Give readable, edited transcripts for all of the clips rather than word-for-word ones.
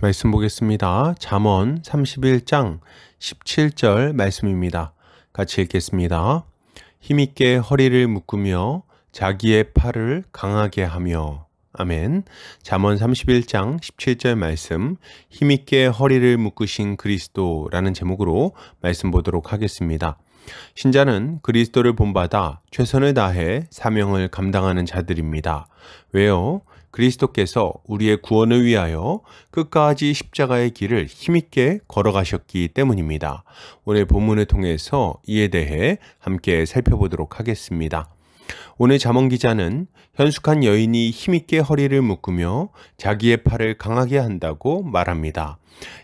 말씀 보겠습니다. 잠언 31장 17절 말씀입니다. 같이 읽겠습니다. 힘있게 허리를 묶으며 자기의 팔을 강하게 하며. 아멘. 잠언 31장 17절 말씀, 힘있게 허리를 묶으신 그리스도라는 제목으로 말씀 보도록 하겠습니다. 신자는 그리스도를 본받아 최선을 다해 사명을 감당하는 자들입니다. 왜요? 그리스도께서 우리의 구원을 위하여 끝까지 십자가의 길을 힘있게 걸어가셨기 때문입니다. 오늘 본문을 통해서 이에 대해 함께 살펴보도록 하겠습니다. 오늘 잠언 기자는 현숙한 여인이 힘있게 허리를 묶으며 자기의 팔을 강하게 한다고 말합니다.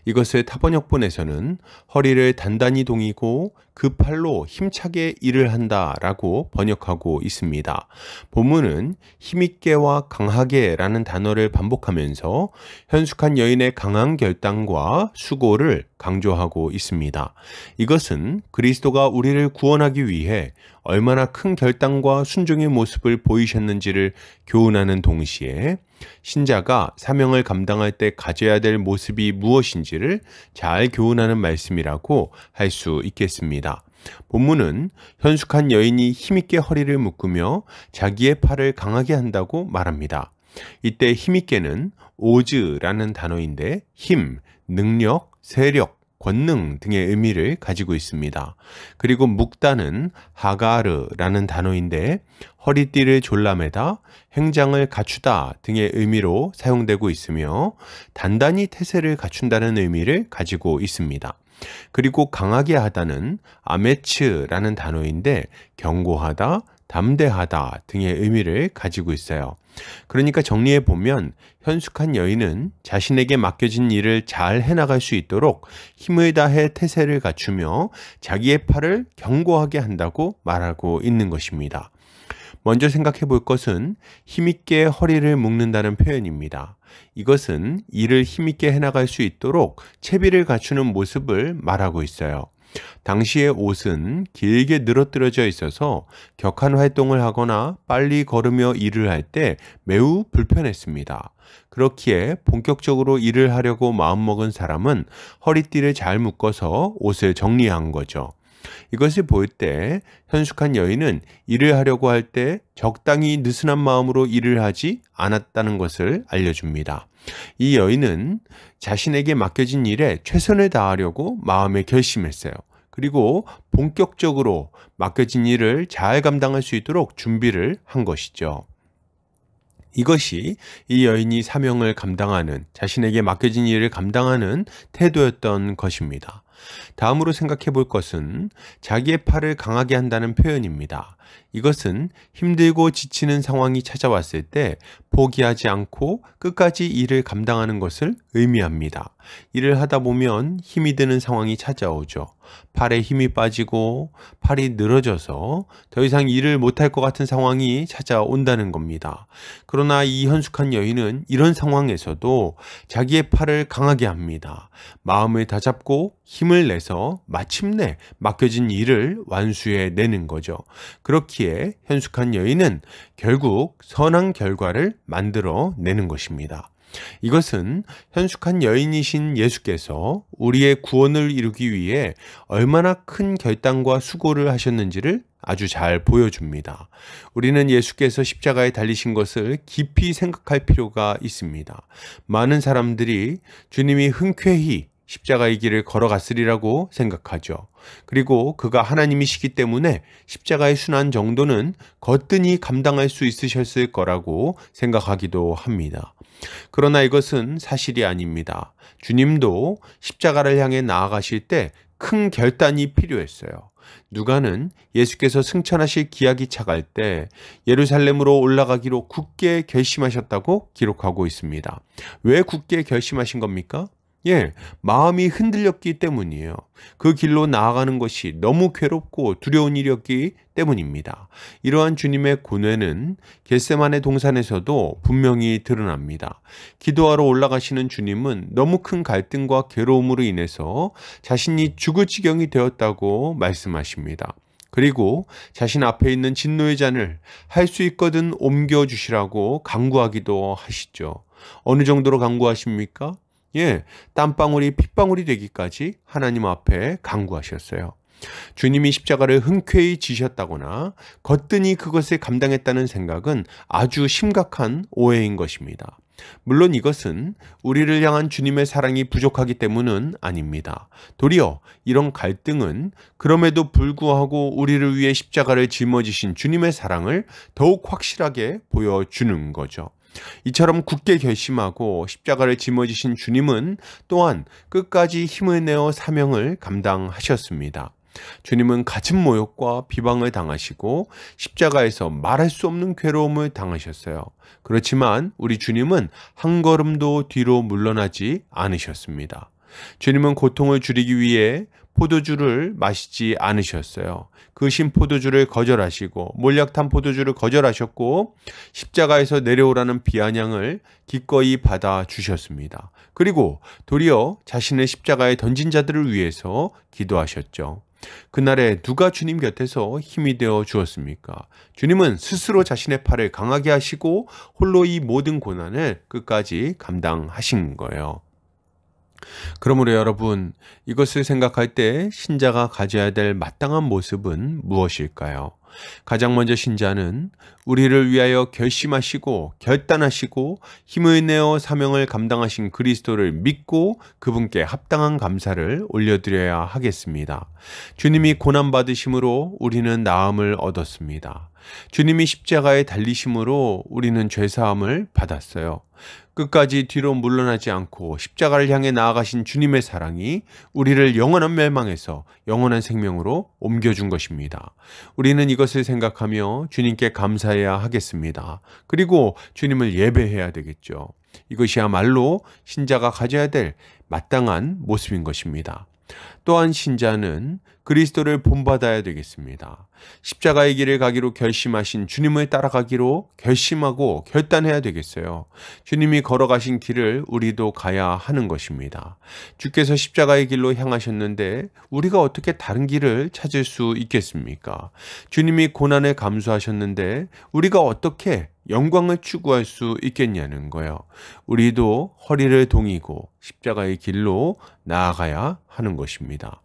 이것을 타번역본에서는 허리를 단단히 동이고 그 팔로 힘차게 일을 한다라고 번역하고 있습니다. 본문은 힘있게와 강하게라는 단어를 반복하면서 현숙한 여인의 강한 결단과 수고를 강조하고 있습니다. 이것은 그리스도가 우리를 구원하기 위해 얼마나 큰 결단과 순종의 모습을 보이셨는지를 교훈하는 동시에 신자가 사명을 감당할 때 가져야 될 모습이 무엇인지를 잘 교훈하는 말씀이라고 할 수 있겠습니다. 본문은 현숙한 여인이 힘있게 허리를 묶으며 자기의 팔을 강하게 한다고 말합니다. 이때 힘있게는 오즈라는 단어인데 힘, 능력, 세력, 권능 등의 의미를 가지고 있습니다. 그리고 묶다는 하가르라는 단어인데 허리띠를 졸라매다, 행장을 갖추다 등의 의미로 사용되고 있으며 단단히 태세를 갖춘다는 의미를 가지고 있습니다. 그리고 강하게 하다는 아메츠라는 단어인데 경고하다, 담대하다 등의 의미를 가지고 있어요. 그러니까 정리해 보면 현숙한 여인은 자신에게 맡겨진 일을 잘 해나갈 수 있도록 힘을 다해 태세를 갖추며 자기의 팔을 견고하게 한다고 말하고 있는 것입니다. 먼저 생각해 볼 것은 힘있게 허리를 묶는다는 표현입니다. 이것은 일을 힘있게 해나갈 수 있도록 채비를 갖추는 모습을 말하고 있어요. 당시의 옷은 길게 늘어뜨려져 있어서 격한 활동을 하거나 빨리 걸으며 일을 할 때 매우 불편했습니다. 그렇기에 본격적으로 일을 하려고 마음먹은 사람은 허리띠를 잘 묶어서 옷을 정리한 거죠. 이것을 볼 때 현숙한 여인은 일을 하려고 할 때 적당히 느슨한 마음으로 일을 하지 않았다는 것을 알려줍니다. 이 여인은 자신에게 맡겨진 일에 최선을 다하려고 마음에 결심했어요. 그리고 본격적으로 맡겨진 일을 잘 감당할 수 있도록 준비를 한 것이죠. 이것이 이 여인이 사명을 감당하는, 자신에게 맡겨진 일을 감당하는 태도였던 것입니다. 다음으로 생각해 볼 것은 자기의 팔을 강하게 한다는 표현입니다. 이것은 힘들고 지치는 상황이 찾아왔을 때 포기하지 않고 끝까지 일을 감당하는 것을 의미합니다. 일을 하다 보면 힘이 드는 상황이 찾아오죠. 팔에 힘이 빠지고 팔이 늘어져서 더 이상 일을 못할 것 같은 상황이 찾아온다는 겁니다. 그러나 이 현숙한 여인은 이런 상황에서도 자기의 팔을 강하게 합니다. 마음을 다잡고 힘을 내서 마침내 맡겨진 일을 완수해 내는 거죠. 그렇기에 현숙한 여인은 결국 선한 결과를 만들어 내는 것입니다. 이것은 현숙한 여인이신 예수께서 우리의 구원을 이루기 위해 얼마나 큰 결단과 수고를 하셨는지를 아주 잘 보여줍니다. 우리는 예수께서 십자가에 달리신 것을 깊이 생각할 필요가 있습니다. 많은 사람들이 주님이 흔쾌히 십자가의 길을 걸어갔으리라고 생각하죠. 그리고 그가 하나님이시기 때문에 십자가의 순환 정도는 거뜬히 감당할 수 있으셨을 거라고 생각하기도 합니다. 그러나 이것은 사실이 아닙니다. 주님도 십자가를 향해 나아가실 때 큰 결단이 필요했어요. 누가는 예수께서 승천하실 기약이 차갈 때 예루살렘으로 올라가기로 굳게 결심하셨다고 기록하고 있습니다. 왜 굳게 결심하신 겁니까? 마음이 흔들렸기 때문이에요. 그 길로 나아가는 것이 너무 괴롭고 두려운 일이었기 때문입니다. 이러한 주님의 고뇌는 겟세마네 동산에서도 분명히 드러납니다. 기도하러 올라가시는 주님은 너무 큰 갈등과 괴로움으로 인해서 자신이 죽을 지경이 되었다고 말씀하십니다. 그리고 자신 앞에 있는 진노의 잔을 할 수 있거든 옮겨주시라고 간구하기도 하시죠. 어느 정도로 간구하십니까? 예, 땀방울이 핏방울이 되기까지 하나님 앞에 간구하셨어요. 주님이 십자가를 흔쾌히 지셨다거나 거뜬히 그것을 감당했다는 생각은 아주 심각한 오해인 것입니다. 물론 이것은 우리를 향한 주님의 사랑이 부족하기 때문은 아닙니다. 도리어 이런 갈등은 그럼에도 불구하고 우리를 위해 십자가를 짊어지신 주님의 사랑을 더욱 확실하게 보여주는 거죠. 이처럼 굳게 결심하고 십자가를 짊어지신 주님은 또한 끝까지 힘을 내어 사명을 감당하셨습니다. 주님은 갇힌 모욕과 비방을 당하시고 십자가에서 말할 수 없는 괴로움을 당하셨어요. 그렇지만 우리 주님은 한 걸음도 뒤로 물러나지 않으셨습니다. 주님은 고통을 줄이기 위해 포도주를 마시지 않으셨어요. 그 신 포도주를 거절하시고 몰약탄 포도주를 거절하셨고 십자가에서 내려오라는 비아냥을 기꺼이 받아 주셨습니다. 그리고 도리어 자신의 십자가에 던진 자들을 위해서 기도하셨죠. 그날에 누가 주님 곁에서 힘이 되어 주었습니까? 주님은 스스로 자신의 팔을 강하게 하시고 홀로 이 모든 고난을 끝까지 감당하신 거예요. 그러므로 여러분, 이것을 생각할 때 신자가 가져야 될 마땅한 모습은 무엇일까요? 가장 먼저 신자는 우리를 위하여 결심하시고 결단하시고 힘을 내어 사명을 감당하신 그리스도를 믿고 그분께 합당한 감사를 올려드려야 하겠습니다. 주님이 고난받으심으로 우리는 나음을 얻었습니다. 주님이 십자가에 달리심으로 우리는 죄사함을 받았어요. 끝까지 뒤로 물러나지 않고 십자가를 향해 나아가신 주님의 사랑이 우리를 영원한 멸망에서 영원한 생명으로 옮겨준 것입니다. 우리는 이것을 생각하며 주님께 감사해야 하겠습니다. 그리고 주님을 예배해야 되겠죠. 이것이야말로 신자가 가져야 될 마땅한 모습인 것입니다. 또한 신자는 그리스도를 본받아야 되겠습니다. 십자가의 길을 가기로 결심하신 주님을 따라가기로 결심하고 결단해야 되겠어요. 주님이 걸어가신 길을 우리도 가야 하는 것입니다. 주께서 십자가의 길로 향하셨는데 우리가 어떻게 다른 길을 찾을 수 있겠습니까? 주님이 고난을 감수하셨는데 우리가 어떻게 영광을 추구할 수 있겠냐는 거예요. 우리도 허리를 동이고 십자가의 길로 나아가야 하는 것입니다.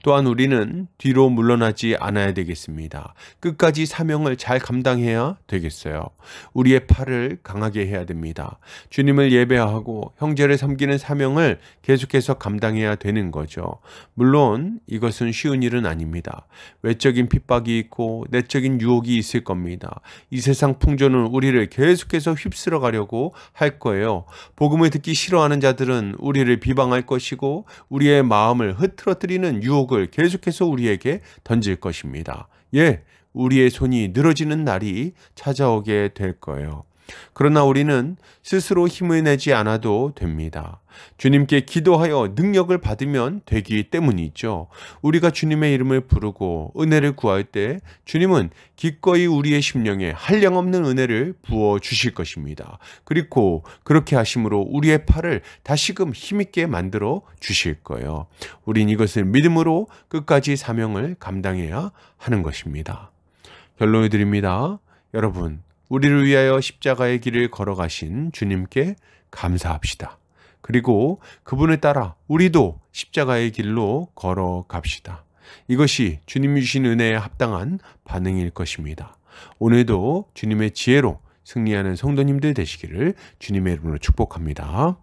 또한 우리는 뒤로 물러나지 않아야 되겠습니다. 끝까지 사명을 잘 감당해야 되겠어요. 우리의 팔을 강하게 해야 됩니다. 주님을 예배하고 형제를 섬기는 사명을 계속해서 감당해야 되는 거죠. 물론 이것은 쉬운 일은 아닙니다. 외적인 핍박이 있고 내적인 유혹이 있을 겁니다. 이 세상 풍조는 우리를 계속해서 휩쓸어 가려고 할 거예요. 복음을 듣기 싫어하는 자들은 우리를 비방할 것이고 우리의 마음을 흐트러뜨리는 유혹을 계속해서 우리에게 던질 것입니다. 예, 우리의 손이 늘어지는 날이 찾아오게 될 거예요. 그러나 우리는 스스로 힘을 내지 않아도 됩니다. 주님께 기도하여 능력을 받으면 되기 때문이죠. 우리가 주님의 이름을 부르고 은혜를 구할 때 주님은 기꺼이 우리의 심령에 한량없는 은혜를 부어 주실 것입니다. 그리고 그렇게 하심으로 우리의 팔을 다시금 힘있게 만들어 주실 거예요. 우린 이것을 믿음으로 끝까지 사명을 감당해야 하는 것입니다. 결론을 드립니다. 여러분, 우리를 위하여 십자가의 길을 걸어가신 주님께 감사합시다. 그리고 그분을 따라 우리도 십자가의 길로 걸어갑시다. 이것이 주님이 주신 은혜에 합당한 반응일 것입니다. 오늘도 주님의 지혜로 승리하는 성도님들 되시기를 주님의 이름으로 축복합니다.